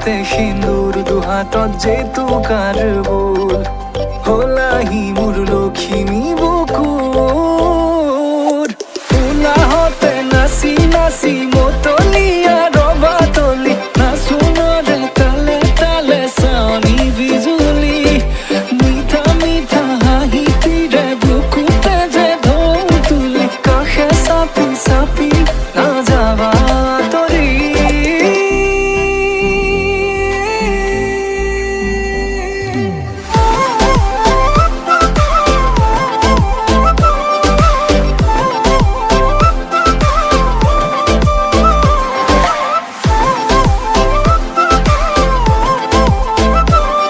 হাতে সিন্দুর দুহাতত জেতুকাৰ বোল হলাহি মোৰ লখিমী বুকুৰ উলাহতে নাচি নাচি